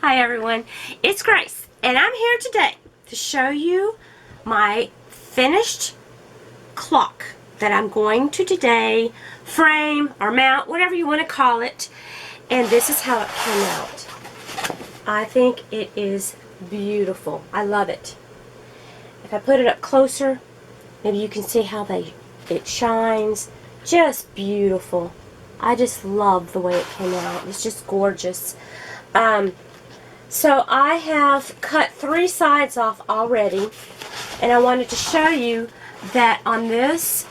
Hi everyone, it's Grace, and I'm here today to show you my finished clock that I'm going to today frame or mount, whatever you want to call it. And this is how it came out. I think it is beautiful. I love it. If I put it up closer, maybe you can see how it shines. Just beautiful. I just love the way it came out. It's just gorgeous. So I have cut 3 sides off already, and I wanted to show you that on this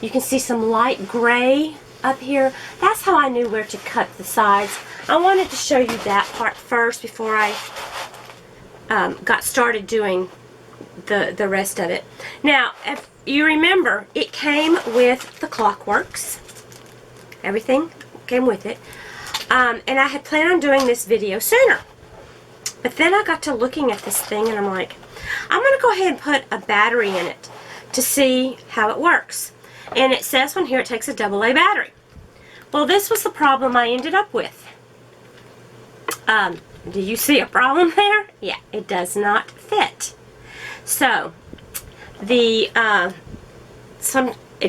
you can see some light gray up here. That's how I knew where to cut the sides. I wanted to show you that part first before I got started doing the rest of it. Now, if you remember, it came with the Clockworks. Everything came with it. And I had planned on doing this video sooner. But then I got to looking at this thing and I'm like, I'm going to go ahead and put a battery in it to see how it works. And it says on here it takes a AA battery. Well, this was the problem I ended up with. Do you see a problem there? Yeah, it does not fit. So, if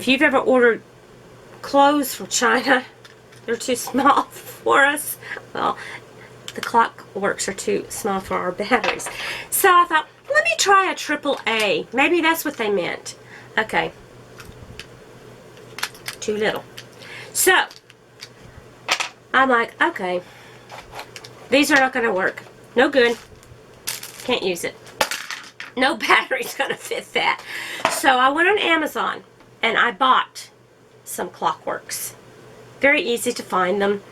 you've ever ordered clothes from China, they're too small for us. Well, the Clockworks are too small for our batteries. So I thought, let me try a AAA. Maybe that's what they meant. Okay. Too little. So, I'm like, okay. These are not going to work. No good. Can't use it. No battery's going to fit that. So I went on Amazon and I bought some Clockworks. Very easy to find them.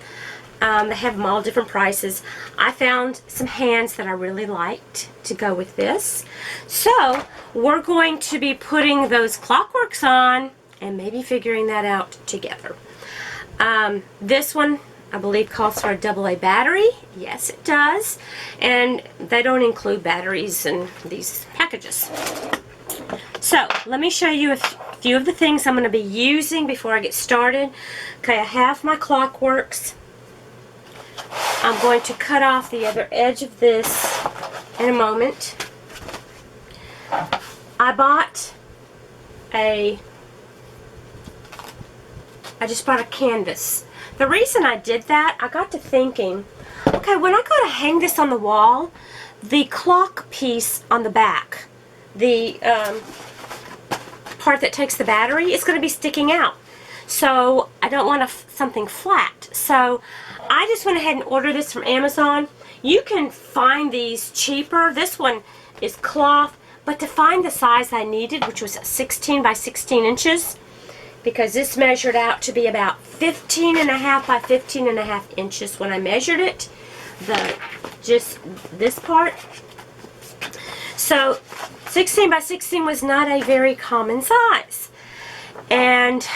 They have them all different prices. I found some hands that I really liked to go with this. So we're going to be putting those Clockworks on and maybe figuring that out together. This one, I believe, calls for a AA battery. Yes, it does. And they don't include batteries in these packages. So let me show you a few of the things I'm going to be using before I get started. Okay, I have my Clockworks. I'm going to cut off the other edge of this in a moment. I just bought a canvas. The reason I did that, I got to thinking, okay, when I go to hang this on the wall, the clock piece on the back, the part that takes the battery, is going to be sticking out. So I don't want something flat. So I just went ahead and ordered this from Amazon. You can find these cheaper. This one is cloth, but to find the size I needed, which was 16 by 16 inches, because this measured out to be about 15.5 by 15.5 inches when I measured it, just this part. So 16 by 16 was not a very common size. And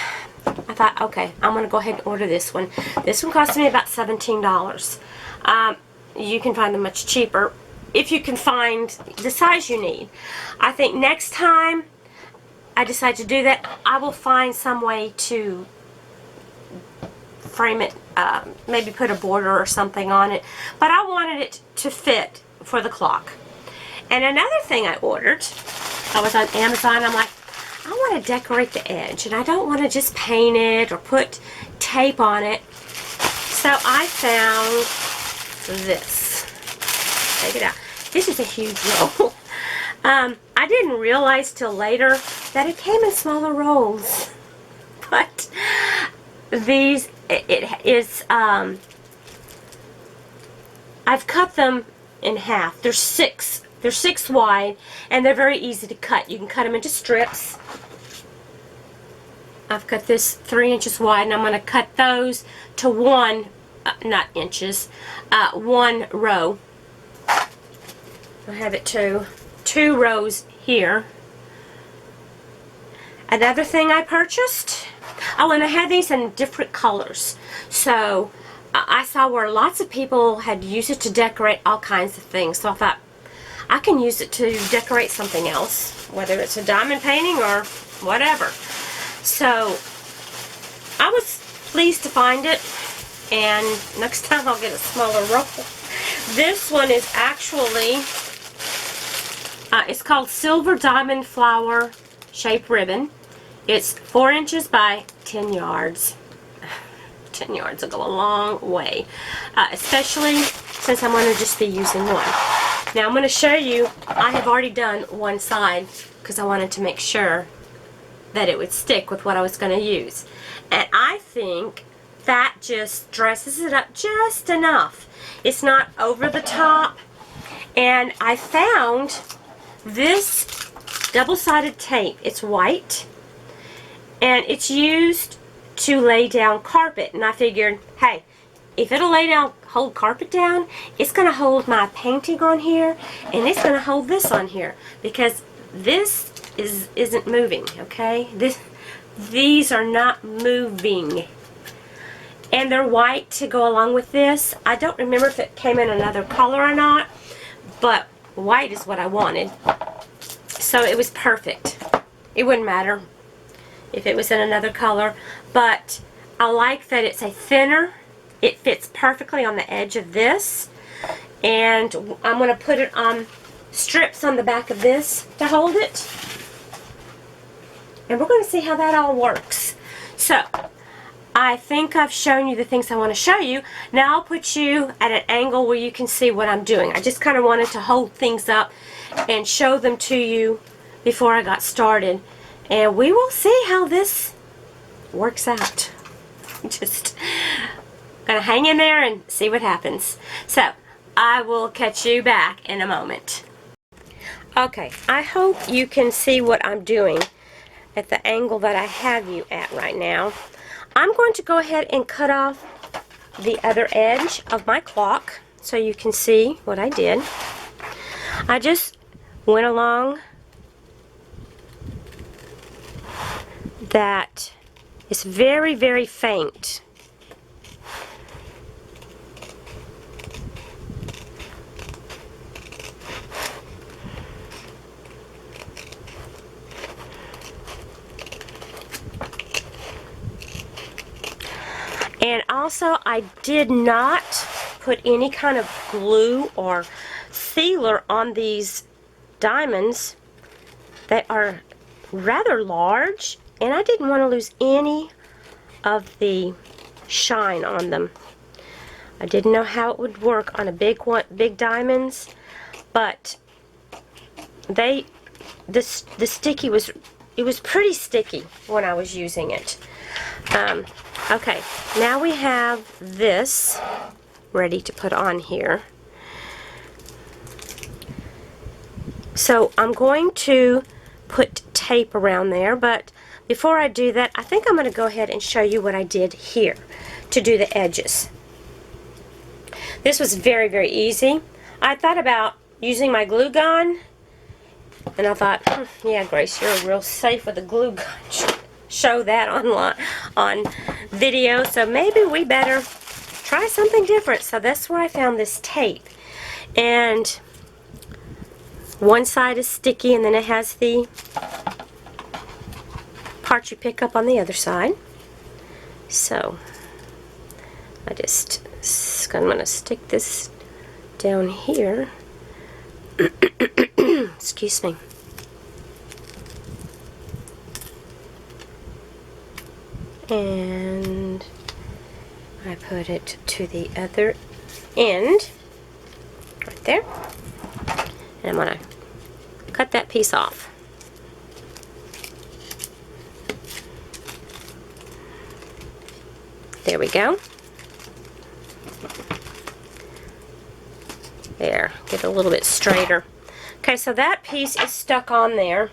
I thought, okay, I'm going to go ahead and order this one. This one cost me about $17. You can find them much cheaper if you can find the size you need. I think next time I decide to do that, I will find some way to frame it, maybe put a border or something on it. But I wanted it to fit for the clock. And another thing I ordered, I was on Amazon, I'm like, I want to decorate the edge, and I don't want to just paint it or put tape on it. So I found this. Take it out. This is a huge roll. I didn't realize till later that it came in smaller rolls. But these, it is, I've cut them in half. There's 6. They're 6 wide, and they're very easy to cut. You can cut them into strips. I've cut this 3 inches wide, and I'm going to cut those to 1, not inches, 1 row. I have it to 2 rows here. Another thing I purchased, oh, and I had these in different colors. So I saw where lots of people had used it to decorate all kinds of things. So I thought, I can use it to decorate something else, whether it's a diamond painting or whatever. So I was pleased to find it, and next time I'll get a smaller roll. This one is actually, it's called Silver Diamond Flower Shape Ribbon. It's 4 inches by 10 yards. 10 yards will go a long way, especially since I'm going to just be using one. Now I'm going to show you, I have already done one side because I wanted to make sure that it would stick with what I was going to use. And I think that just dresses it up just enough. It's not over the top. And I found this double-sided tape. It's white. And it's used to lay down carpet. And I figured, hey, if it'll hold carpet down, it's going to hold my painting on here. And it's going to hold this on here. Because this isn't moving, okay? These are not moving. And they're white to go along with this. I don't remember if it came in another color or not, but white is what I wanted. So it was perfect. It wouldn't matter if it was in another color, but I like that it's a thinner. It fits perfectly on the edge of this, and I'm going to put it on strips on the back of this to hold it. And we're going to see how that all works. So, I think I've shown you the things I want to show you. Now I'll put you at an angle where you can see what I'm doing. I just kind of wanted to hold things up and show them to you before I got started. And we will see how this works out. Just going to hang in there and see what happens. So, I will catch you back in a moment. Okay, I hope you can see what I'm doing at the angle that I have you at right now. I'm going to go ahead and cut off the other edge of my clock so you can see what I did. I just went along that. It's very, very faint. And also, I did not put any kind of glue or sealer on these diamonds that are rather large, and I didn't want to lose any of the shine on them. I didn't know how it would work on a big diamonds, but the sticky was pretty sticky when I was using it. Okay, now we have this ready to put on here. So I'm going to put tape around there, but before I do that, I think I'm going to go ahead and show you what I did here to do the edges. This was very, very easy. I thought about using my glue gun, and I thought, yeah, Grace, you're real safe with a glue gun. Show that on video, so maybe we better try something different. So that's where I found this tape, and one side is sticky, and then it has the part you pick up on the other side. So I'm going to stick this down here. Excuse me. And I put it to the other end, right there. And I'm going to cut that piece off. There we go. There, get it a little bit straighter. Okay, so that piece is stuck on there.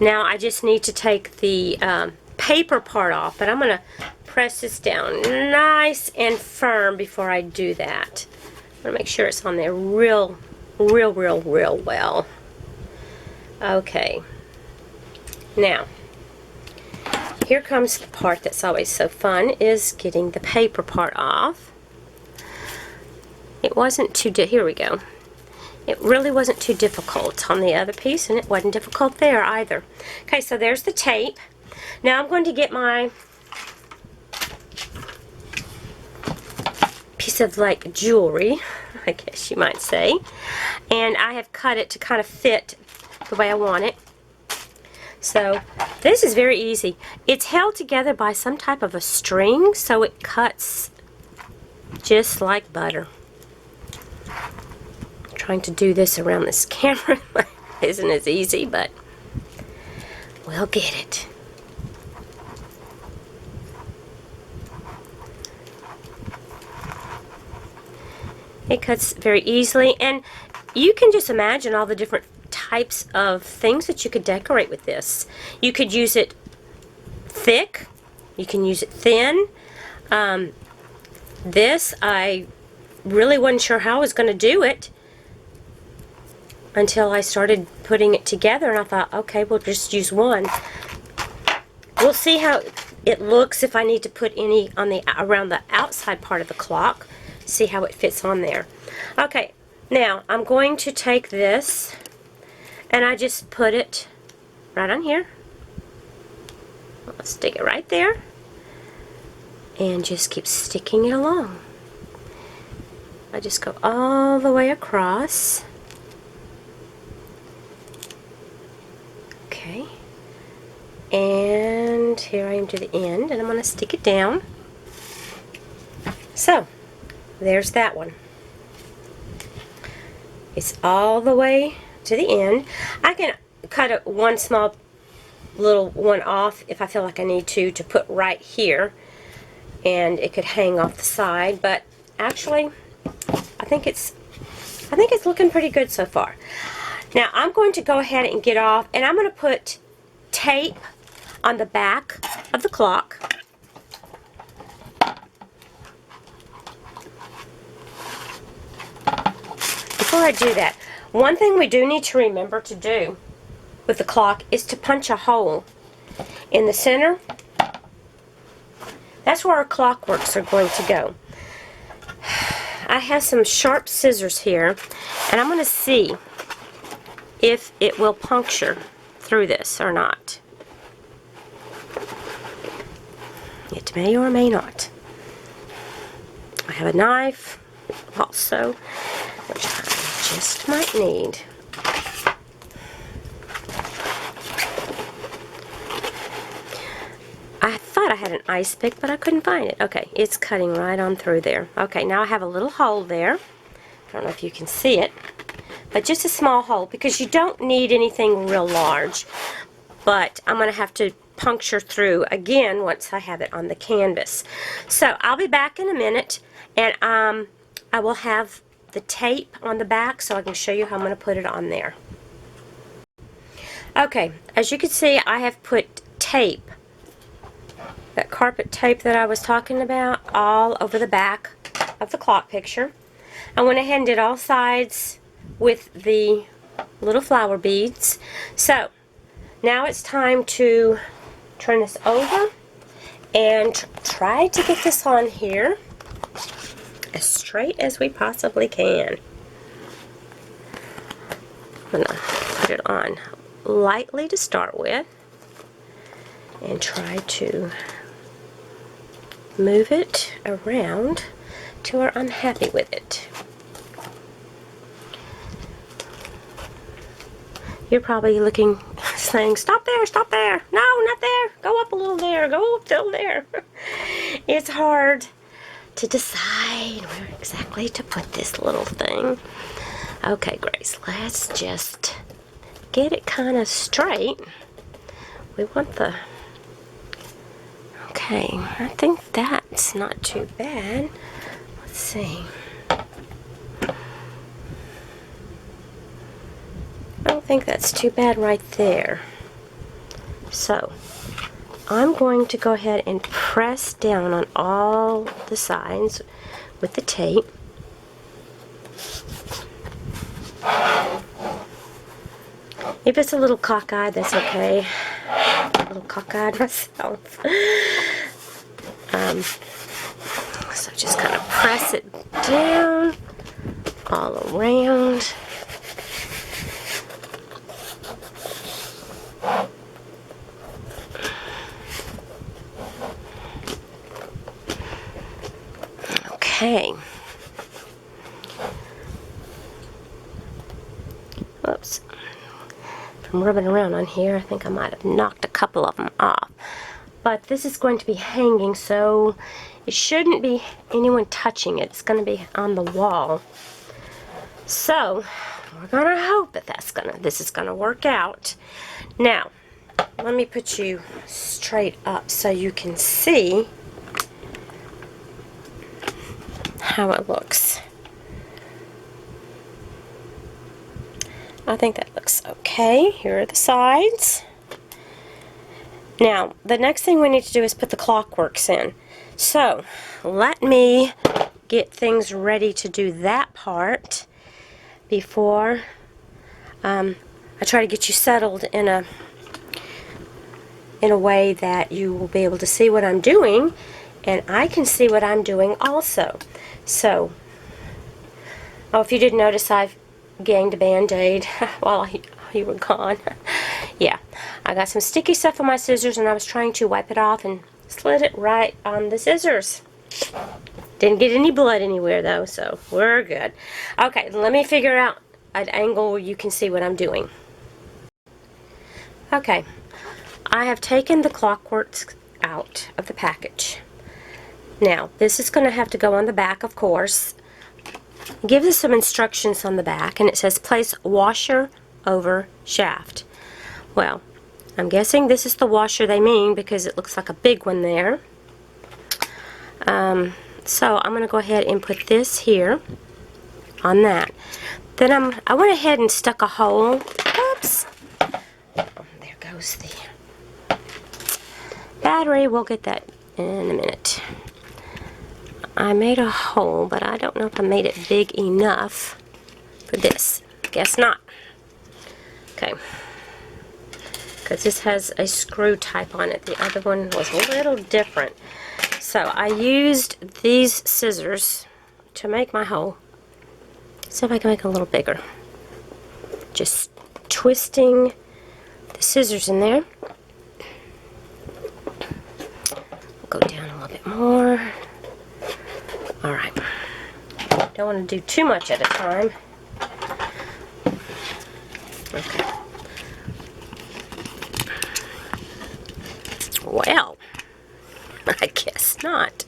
Now I just need to take the paper part off, but I'm going to press this down nice and firm before I do that. I'm going to make sure it's on there real well. Okay. Now, here comes the part that's always so fun, is getting the paper part off. It wasn't too, here we go. It really wasn't too difficult on the other piece, and it wasn't difficult there either. Okay, so there's the tape. Now I'm going to get my of like jewelry, I guess you might say. And I have cut it to kind of fit the way I want it. So this is very easy. It's held together by some type of a string, so it cuts just like butter. Trying to do this around this camera isn't as easy, but we'll get it. It cuts very easily, and you can just imagine all the different types of things that you could decorate with this. You could use it thick, you can use it thin. This, I really wasn't sure how I was going to do it until I started putting it together, and I thought, okay, we'll just use one. We'll see how it looks if I need to put any on the around the outside part of the clock. See how it fits on there. Okay, now I'm going to take this and I just put it right on here. I'll stick it right there and just keep sticking it along. I just go all the way across. Okay, and here I am to the end, and I'm going to stick it down. So there's that one. It's all the way to the end. I can cut one small little one off if I feel like I need to put right here, and it could hang off the side, but actually I think it's looking pretty good so far. Now I'm going to go ahead and get off, and I'm going to put tape on the back of the clock. Before I do that, one thing we do need to remember to do with the clock is to punch a hole in the center. That's where our clockworks are going to go. I have some sharp scissors here, and I'm going to see if it will puncture through this or not. It may or may not. I have a knife also, which I just might need. I thought I had an ice pick, but I couldn't find it. Okay, it's cutting right on through there. Okay, now I have a little hole there. I don't know if you can see it, but just a small hole, because you don't need anything real large. But I'm going to have to puncture through again once I have it on the canvas. So I'll be back in a minute, and I will have the tape on the back so I can show you how I'm going to put it on there. Okay, as you can see, I have put tape, that carpet tape that I was talking about, all over the back of the clock picture. I went ahead and did all sides with the little flower beads. So now it's time to turn this over and try to get this on here as straight as we possibly can. I'm going to put it on lightly to start with and try to move it around to where I'm happy with it. You're probably looking, saying, stop there, no, not there, go up a little there, go up till there. It's hard to decide where exactly to put this little thing. Okay, Grace, let's just get it kind of straight. We want the... Okay, I think that's not too bad. Let's see. I don't think that's too bad right there. So, I'm going to go ahead and press down on all the sides with the tape. If it's a little cockeyed, that's okay. A little cockeyed myself. So just kind of press it down all around. Okay. I'm rubbing around on here. I think I might have knocked a couple of them off. But this is going to be hanging, so it shouldn't be anyone touching it. It's going to be on the wall. So we're going to hope that this is going to work out. Now, let me put you straight up so you can see how it looks. I think that looks okay. Here are the sides. Now, the next thing we need to do is put the Clockworks in. So, let me get things ready to do that part before I try to get you settled in a way that you will be able to see what I'm doing, and I can see what I'm doing also. So, oh, if you didn't notice, I've ganged a Band-Aid while you were gone. Yeah, I got some sticky stuff on my scissors and I was trying to wipe it off and slid it right on the scissors. Didn't get any blood anywhere though, so we're good. Okay, let me figure out an angle where you can see what I'm doing. Okay, I have taken the Clockworks out of the package. Now, this is going to have to go on the back, of course. It gives us some instructions on the back, and it says place washer over shaft. Well, I'm guessing this is the washer they mean because it looks like a big one there. So I'm going to go ahead and put this here on that. Then I went ahead and stuck a hole. Oops. Oh, there goes the battery. We'll get that in a minute. I made a hole, but I don't know if I made it big enough for this. Guess not. Okay. Because this has a screw type on it. The other one was a little different. So I used these scissors to make my hole. See if I can make it a little bigger. Just twisting the scissors in there. Go down a little bit more. Alright. Don't want to do too much at a time. Okay. Well, I guess not.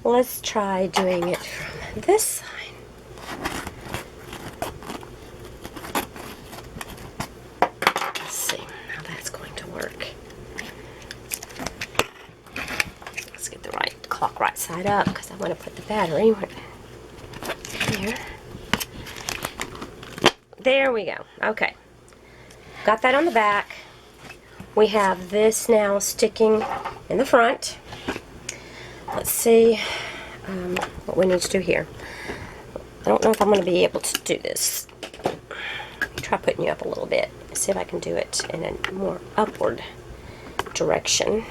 Let's try doing it from this side. Let's see how that's going to work. Let's get the clock right side up because I want to put the battery here. There we go. Okay. Got that on the back. We have this now sticking in the front. Let's see what we need to do here. I don't know if I'm going to be able to do this. Try putting you up a little bit. See if I can do it in a more upward direction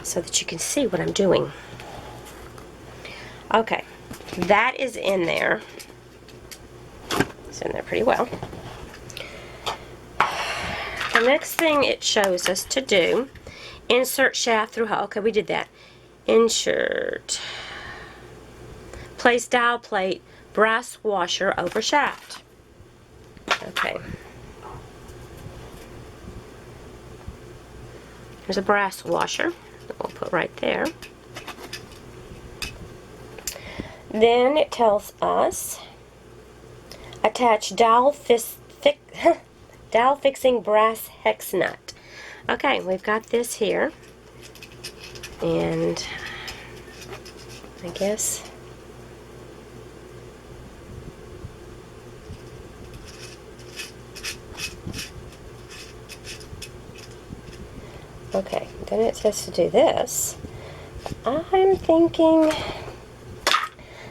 so that you can see what I'm doing. Okay, that is in there. It's in there pretty well. The next thing it shows us to do, insert shaft through hole. Okay, we did that. Insert. Place dowel plate, brass washer over shaft. Okay. There's a brass washer that we'll put right there. Then it tells us attach dowel fixing brass hex nut. Okay, we've got this here, and I guess okay, then it says to do this. I'm thinking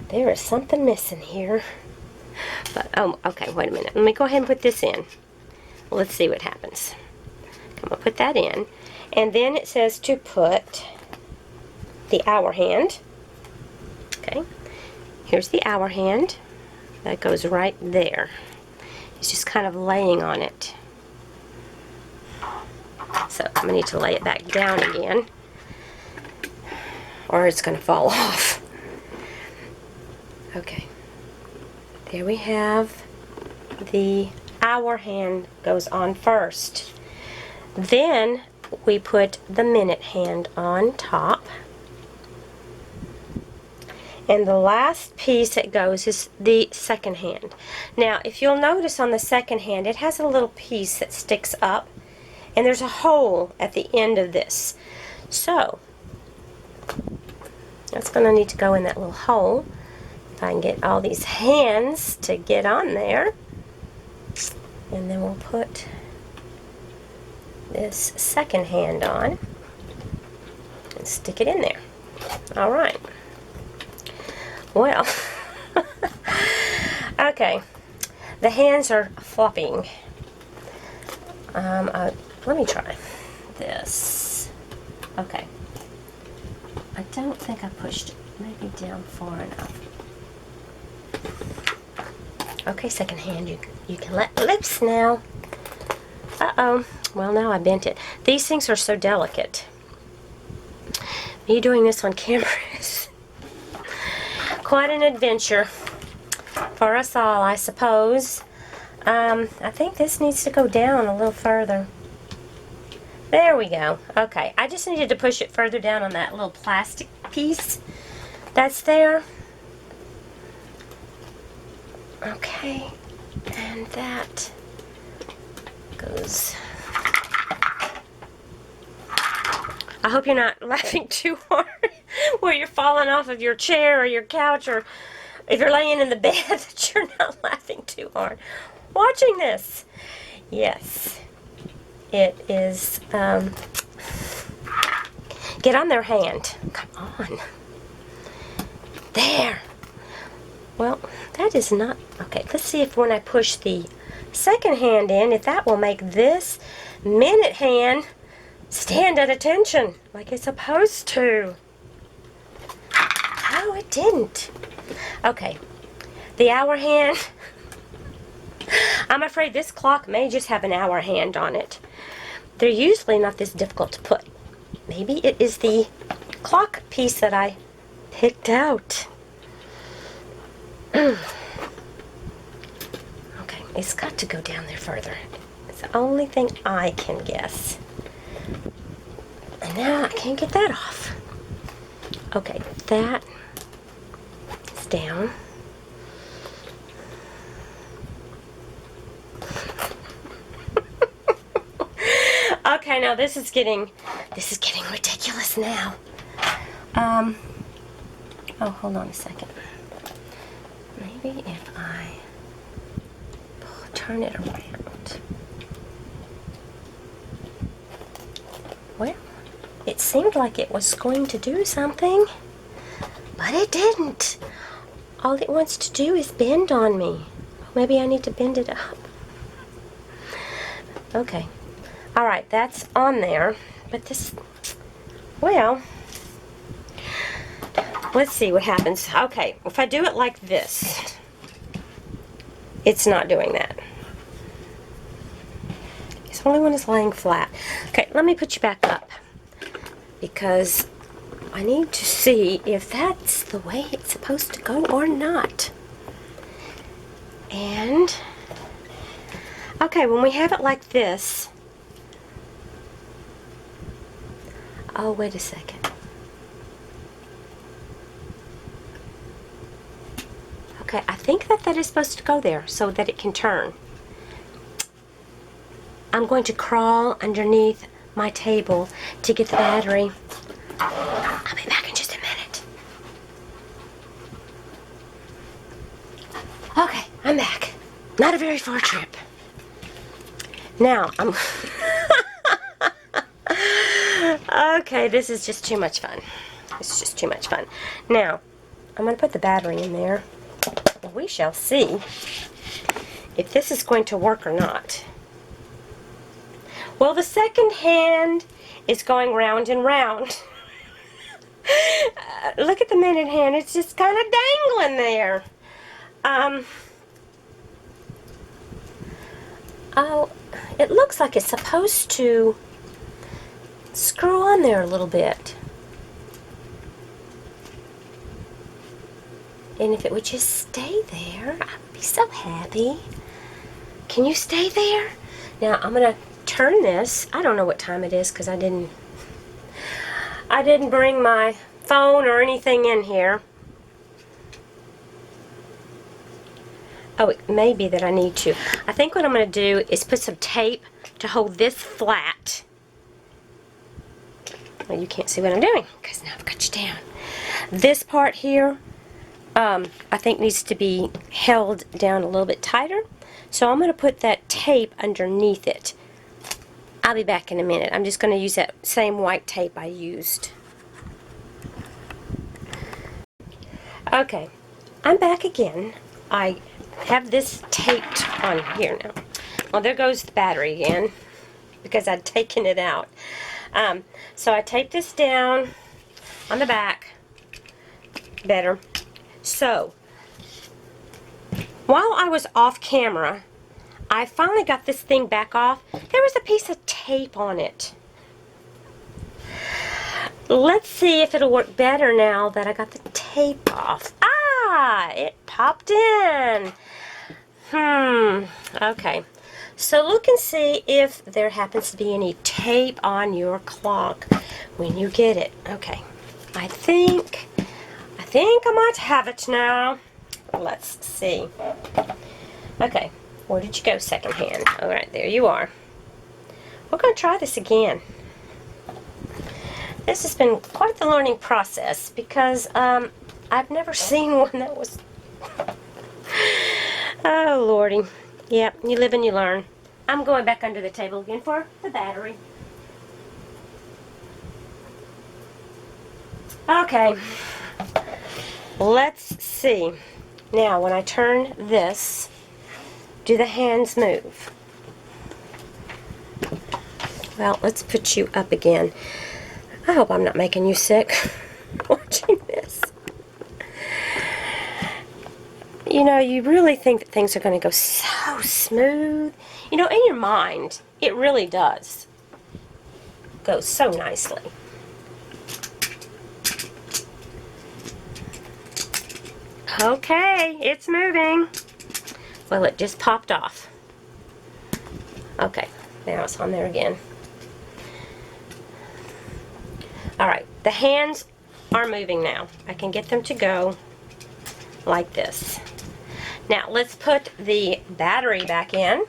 there is something missing here. But, oh, okay, wait a minute. Let me go ahead and put this in. Let's see what happens. I'm going to put that in. And then it says to put the hour hand. Okay. Here's the hour hand. That goes right there. It's just kind of laying on it. So I'm going to need to lay it back down again, or it's going to fall off. Okay. There we have the hour hand goes on first. Then we put the minute hand on top. And the last piece that goes is the second hand. Now, if you'll notice on the second hand, it has a little piece that sticks up, and there's a hole at the end of this. So, that's going to need to go in that little hole. If I can get all these hands to get on there. And then we'll put this second hand on and stick it in there. All right. Well, okay, the hands are flopping. Let me try this. Okay, I don't think I pushed it maybe down far enough. Okay, second hand, you can let loose now. Uh-oh, well now I bent it. These things are so delicate. Me doing this on camera is quite an adventure for us all, I suppose. I think this needs to go down a little further. There we go. Okay, I just needed to push it further down on that little plastic piece that's there. Okay, and that goes. I hope you're not laughing too hard where you're falling off of your chair or your couch, or if you're laying in the bed that you're not laughing too hard watching this. Yes, it is. Get on their hand. Come on. There. Well, that is not... Okay, let's see if when I push the second hand in, if that will make this minute hand stand at attention like it's supposed to. Oh, it didn't. Okay, the hour hand. I'm afraid this clock may just have an hour hand on it. They're usually not this difficult to put. Maybe it is the clock piece that I picked out. Okay, it's got to go down there further. It's the only thing I can guess. And now I can't get that off. Okay, that is down. Okay, now this is getting ridiculous now. Oh, hold on a second. Maybe if I turn it around. Well, it seemed like it was going to do something, but it didn't. All it wants to do is bend on me. Maybe I need to bend it up. Okay. All right, that's on there, but this, well, let's see what happens. Okay, if I do it like this, it's not doing that. It's only when it's laying flat. Okay, let me put you back up because I need to see if that's the way it's supposed to go or not. And, okay, when we have it like this, oh, wait a second. Okay, I think that is supposed to go there so that it can turn. I'm going to crawl underneath my table to get the battery. I'll be back in just a minute. Okay, I'm back. Not a very far trip. Now, I'm... Okay, this is just too much fun. This is just too much fun. Now, I'm going to put the battery in there. We shall see if this is going to work or not. Well, the second hand is going round and round. Look at the minute hand. It's just kind of dangling there. Oh, it looks like it's supposed to screw on there a little bit. And if it would just stay there, I would be so happy. Can you stay there? Now I'm gonna turn this. I don't know what time it is because I didn't bring my phone or anything in here. Oh, it may be that I need to. I think what I'm going to do is put some tape to hold this flat. Well, you can't see what I'm doing because now I've got you down. This part here, I think needs to be held down a little bit tighter. So I'm going to put that tape underneath it. I'll be back in a minute. I'm just going to use that same white tape I used. Okay, I'm back again. I have this taped on here now. Well, there goes the battery again because I'd taken it out. So I taped this down on the back better. So while I was off camera, I finally got this thing back off. There was a piece of tape on it. Let's see if it'll work better now that I got the tape off. Ah, it popped in. Okay. So look and see if there happens to be any tape on your clock when you get it. Okay. I think I might have it now. Let's see. Okay. Where did you go, second hand? All right, there you are. We're going to try this again. This has been quite the learning process because I've never seen one that was... Oh, Lordy. Yep, you live and you learn. I'm going back under the table again for the battery. Okay. Let's see. Now, when I turn this, do the hands move? Well, let's put you up again. I hope I'm not making you sick watching this. You know, you really think that things are going to go so smooth. You know, in your mind, it really does go so nicely. Okay, it's moving. Well, it just popped off. Okay, now it's on there again. Alright, the hands are moving now. I can get them to go like this. Now, let's put the battery back in.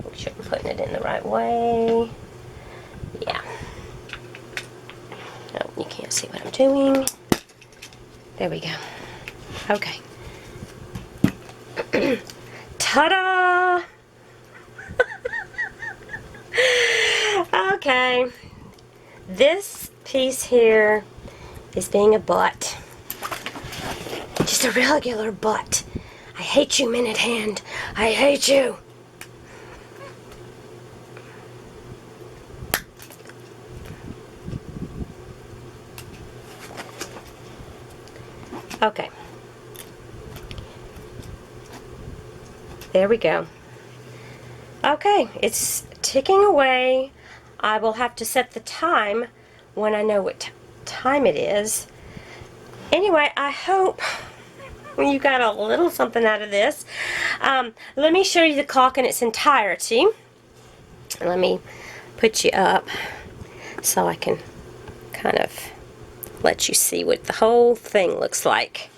Make sure I'm putting it in the right way. Yeah. Oh, you can't see what I'm doing. There we go. Okay. Ta-da! Okay. This piece here is being a butt. Just a regular butt. I hate you, Minute Hand. I hate you. Okay. There we go. Okay, it's ticking away. I will have to set the time when I know what time it is. Anyway, I hope you got a little something out of this. Let me show you the clock in its entirety. Let me put you up so I can kind of let you see what the whole thing looks like.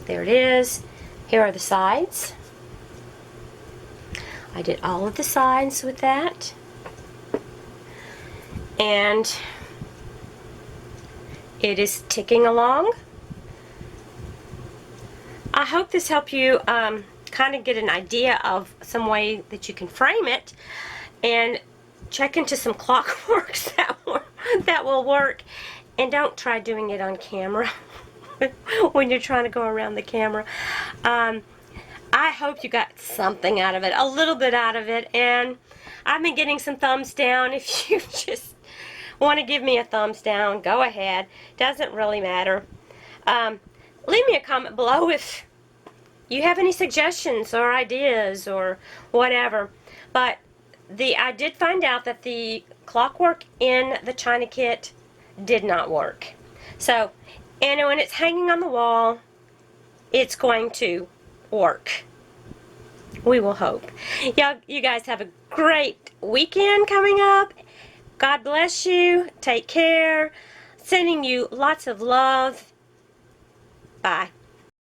There it is. Here are the sides. I did all of the sides with that. And it is ticking along. I hope this helped you kind of get an idea of some way that you can frame it and check into some clockworks that will work. And don't try doing it on camera when you're trying to go around the camera. I hope you got something out of it, a little bit out of it, and I've been getting some thumbs down. If you just want to give me a thumbs down, go ahead. Doesn't really matter. Leave me a comment below if you have any suggestions or ideas or whatever. But I did find out that the clockwork in the China kit did not work. So, and when it's hanging on the wall, it's going to work. We will hope. You guys have a great weekend coming up. God bless you. Take care. Sending you lots of love. Bye.